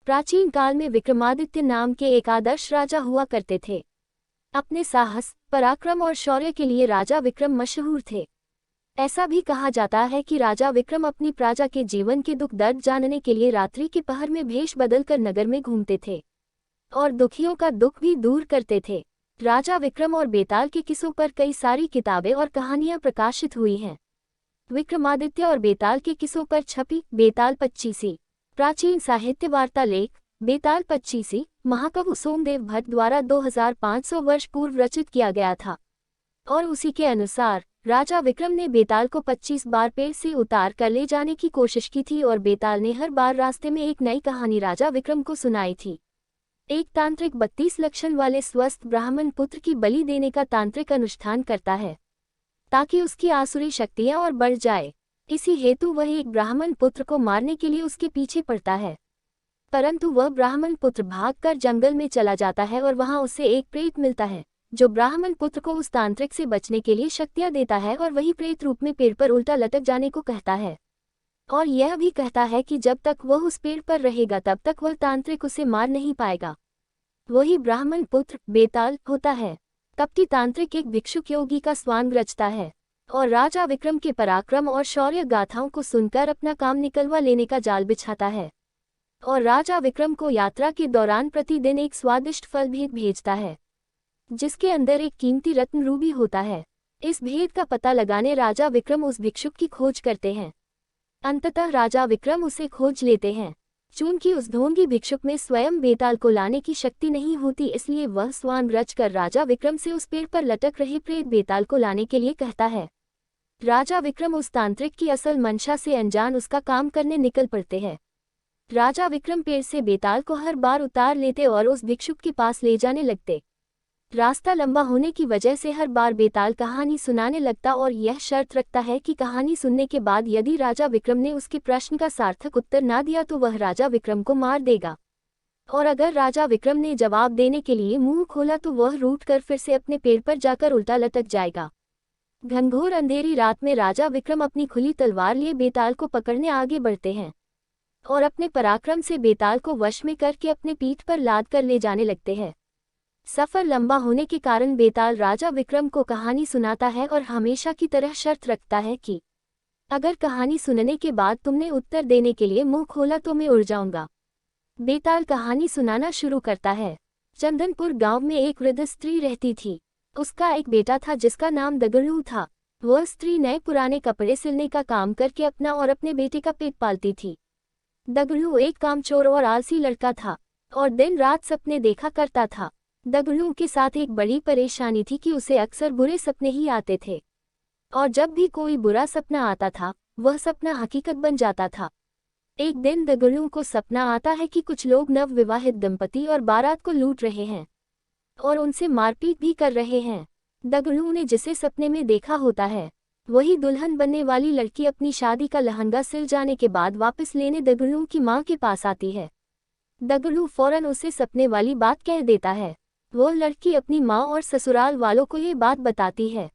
प्राचीन काल में विक्रमादित्य नाम के एक आदर्श राजा हुआ करते थे। अपने साहस, पराक्रम और शौर्य के लिए राजा विक्रम मशहूर थे। ऐसा भी कहा जाता है कि राजा विक्रम अपनी प्रजा के जीवन के दुख दर्द जानने के लिए रात्रि के पहर में भेष बदलकर नगर में घूमते थे और दुखियों का दुख भी दूर करते थे। राजा विक्रम और बेताल के किस्सों पर कई सारी किताबें और कहानियां प्रकाशित हुई हैं। विक्रमादित्य और बेताल के किस्सों पर छपी बेताल पच्चीसी प्राचीन साहित्य वार्ता लेख। बेताल पच्चीसी महाकवि सोमदेव भट्ट द्वारा 2500 वर्ष पूर्व रचित किया गया था और उसी के अनुसार राजा विक्रम ने बेताल को 25 बार पेड़ से उतार कर ले जाने की कोशिश की थी और बेताल ने हर बार रास्ते में एक नई कहानी राजा विक्रम को सुनाई थी। एक तांत्रिक 32 लक्षण वाले स्वस्थ ब्राह्मण पुत्र की बलि देने का तांत्रिक अनुष्ठान करता है ताकि उसकी आसुरी शक्तियां और बढ़ जाए। इसी हेतु वह एक ब्राह्मण पुत्र को मारने के लिए उसके पीछे पड़ता है, परंतु वह ब्राह्मण पुत्र भागकर जंगल में चला जाता है और वहां उसे एक प्रेत मिलता है जो ब्राह्मण पुत्र को उस तांत्रिक से बचने के लिए शक्तियां देता है और वही प्रेत रूप में पेड़ पर उल्टा लटक जाने को कहता है और यह भी कहता है कि जब तक वह उस पेड़ पर रहेगा तब तक वह तांत्रिक उसे मार नहीं पाएगा। वही ब्राह्मण पुत्र बेताल होता है। कपटी तांत्रिक एक भिक्षुक योगी का स्वांग रचता है और राजा विक्रम के पराक्रम और शौर्य गाथाओं को सुनकर अपना काम निकलवा लेने का जाल बिछाता है और राजा विक्रम को यात्रा के दौरान प्रतिदिन एक स्वादिष्ट फल भेंट भेजता है जिसके अंदर एक कीमती रत्न रूबी होता है। इस भेद का पता लगाने राजा विक्रम उस भिक्षुक की खोज करते हैं। अंततः राजा विक्रम उसे खोज लेते हैं। चूंकि उस ढोंगी भिक्षुक में स्वयं बेताल को लाने की शक्ति नहीं होती, इसलिए वह स्वान रचकर राजा विक्रम से उस पेड़ पर लटक रहे प्रेत बेताल को लाने के लिए कहता है। राजा विक्रम उस तांत्रिक की असल मंशा से अनजान उसका काम करने निकल पड़ते हैं। राजा विक्रम पेड़ से बेताल को हर बार उतार लेते और उस भिक्षुक के पास ले जाने लगते। रास्ता लंबा होने की वजह से हर बार बेताल कहानी सुनाने लगता और यह शर्त रखता है कि कहानी सुनने के बाद यदि राजा विक्रम ने उसके प्रश्न का सार्थक उत्तर ना दिया तो वह राजा विक्रम को मार देगा, और अगर राजा विक्रम ने जवाब देने के लिए मुंह खोला तो वह रूठकर फिर से अपने पेड़ पर जाकर उल्टा लटक जाएगा। घनघोर अंधेरी रात में राजा विक्रम अपनी खुली तलवार लिए बेताल को पकड़ने आगे बढ़ते हैं और अपने पराक्रम से बेताल को वश में करके अपने पीठ पर लाद कर ले जाने लगते हैं। सफर लंबा होने के कारण बेताल राजा विक्रम को कहानी सुनाता है और हमेशा की तरह शर्त रखता है कि अगर कहानी सुनने के बाद तुमने उत्तर देने के लिए मुंह खोला तो मैं उड़ जाऊंगा। बेताल कहानी सुनाना शुरू करता है। चंदनपुर गांव में एक वृद्ध स्त्री रहती थी। उसका एक बेटा था जिसका नाम दगड़ू था। वह स्त्री नए पुराने कपड़े सिलने का काम करके अपना और अपने बेटे का पेट पालती थी। दगड़ू एक कामचोर और आलसी लड़का था और दिन रात सपने देखा करता था। दगड़ू के साथ एक बड़ी परेशानी थी कि उसे अक्सर बुरे सपने ही आते थे और जब भी कोई बुरा सपना आता था वह सपना हकीकत बन जाता था। एक दिन दगड़ू को सपना आता है कि कुछ लोग नवविवाहित दंपति और बारात को लूट रहे हैं और उनसे मारपीट भी कर रहे हैं। दगड़ू ने जिसे सपने में देखा होता है वही दुल्हन बनने वाली लड़की अपनी शादी का लहंगा सिल जाने के बाद वापस लेने दगड़ू की मां के पास आती है। दगड़ू फौरन उसे सपने वाली बात कह देता है। वो लड़की अपनी माँ और ससुराल वालों को ये बात बताती है,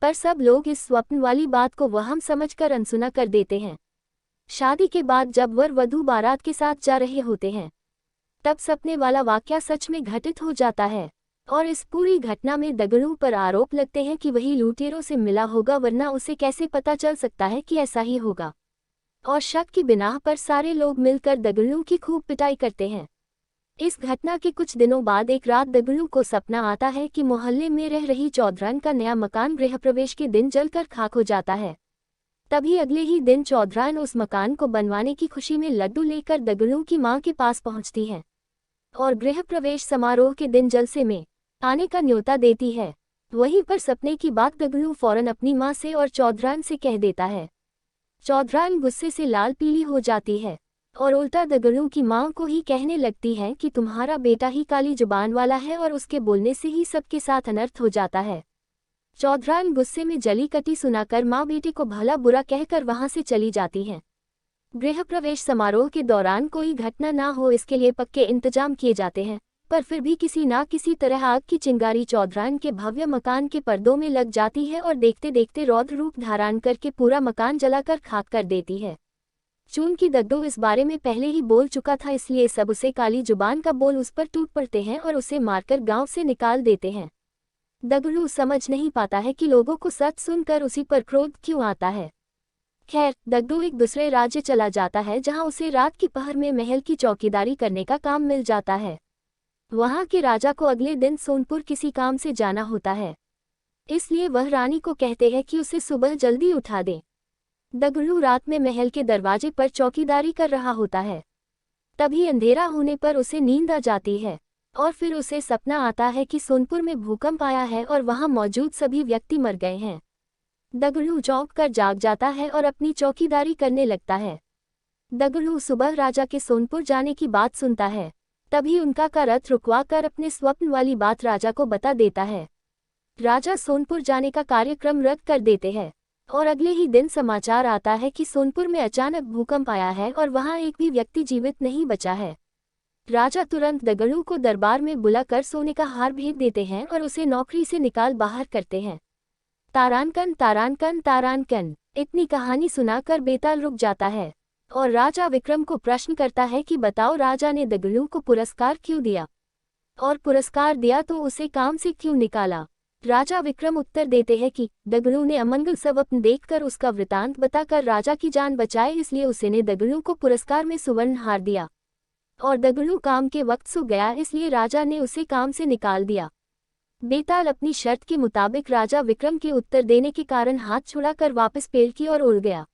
पर सब लोग इस स्वप्न वाली बात को वहम समझकर अनसुना कर देते हैं। शादी के बाद जब वर वधू बारात के साथ जा रहे होते हैं तब सपने वाला वाकया सच में घटित हो जाता है और इस पूरी घटना में दगड़ू पर आरोप लगते हैं कि वही लुटेरों से मिला होगा, वरना उसे कैसे पता चल सकता है कि ऐसा ही होगा। और शक की बिना पर सारे लोग मिलकर दगड़ू की खूब पिटाई करते हैं। इस घटना के कुछ दिनों बाद एक रात दगड़ू को सपना आता है कि मोहल्ले में रह रही चौधरान का नया मकान गृह प्रवेश के दिन जलकर खाक हो जाता है। तभी अगले ही दिन चौधरान उस मकान को बनवाने की खुशी में लड्डू लेकर दगड़ू की मां के पास पहुंचती है और गृह प्रवेश समारोह के दिन जलसे में आने का न्योता देती है। वहीं पर सपने की बात दगड़ू फौरन अपनी मां से और चौधरान से कह देता है। चौधरान गुस्से से लाल पीली हो जाती है और उल्टा दगड़ू की मां को ही कहने लगती है कि तुम्हारा बेटा ही काली जुबान वाला है और उसके बोलने से ही सबके साथ अनर्थ हो जाता है। चौधरान गुस्से में जली कटी सुनाकर मां बेटे को भला बुरा कहकर वहां से चली जाती हैं। गृह प्रवेश समारोह के दौरान कोई घटना ना हो इसके लिए पक्के इंतजाम किए जाते हैं, पर फिर भी किसी ना किसी तरह आग की चिंगारी चौधरान के भव्य मकान के पर्दों में लग जाती है और देखते देखते रौद्र रूप धारण करके पूरा मकान जलाकर खाक कर देती है। चूंकि दगडू इस बारे में पहले ही बोल चुका था, इसलिए सब उसे काली जुबान का बोल उस पर टूट पड़ते हैं और उसे मारकर गांव से निकाल देते हैं। दगडू समझ नहीं पाता है कि लोगों को सच सुनकर उसी पर क्रोध क्यों आता है। खैर, दगडू एक दूसरे राज्य चला जाता है जहां उसे रात की पहर में महल की चौकीदारी करने का काम मिल जाता है। वहां के राजा को अगले दिन सोनपुर किसी काम से जाना होता है, इसलिए वह रानी को कहते हैं कि उसे सुबह जल्दी उठा दे। दगडू रात में महल के दरवाजे पर चौकीदारी कर रहा होता है। तभी अंधेरा होने पर उसे नींद आ जाती है और फिर उसे सपना आता है कि सोनपुर में भूकंप आया है और वहां मौजूद सभी व्यक्ति मर गए हैं। दगडू चौंक कर जाग जाता है और अपनी चौकीदारी करने लगता है। दगडू सुबह राजा के सोनपुर जाने की बात सुनता है। तभी उनका का रथ रुकवा कर अपने स्वप्न वाली बात राजा को बता देता है। राजा सोनपुर जाने का कार्यक्रम रद्द कर देते हैं और अगले ही दिन समाचार आता है कि सोनपुर में अचानक भूकंप आया है और वहां एक भी व्यक्ति जीवित नहीं बचा है। राजा तुरंत दगडू को दरबार में बुलाकर सोने का हार भेज देते हैं और उसे नौकरी से निकाल बाहर करते हैं। तारानकन तारानकन तारानकन, इतनी कहानी सुनाकर बेताल रुक जाता है और राजा विक्रम को प्रश्न करता है कि बताओ, राजा ने दगडू को पुरस्कार क्यों दिया, और पुरस्कार दिया तो उसे काम से क्यों निकाला। राजा विक्रम उत्तर देते हैं कि दगडू ने अमंगल स्वप्न देखकर उसका वृतांत बताकर राजा की जान बचाई, इसलिए उसने दगडू को पुरस्कार में सुवर्ण हार दिया, और दगडू काम के वक्त सो गया, इसलिए राजा ने उसे काम से निकाल दिया। बेताल अपनी शर्त के मुताबिक राजा विक्रम के उत्तर देने के कारण हाथ छुड़ाकर वापस पेड़ की ओर उड़ गया।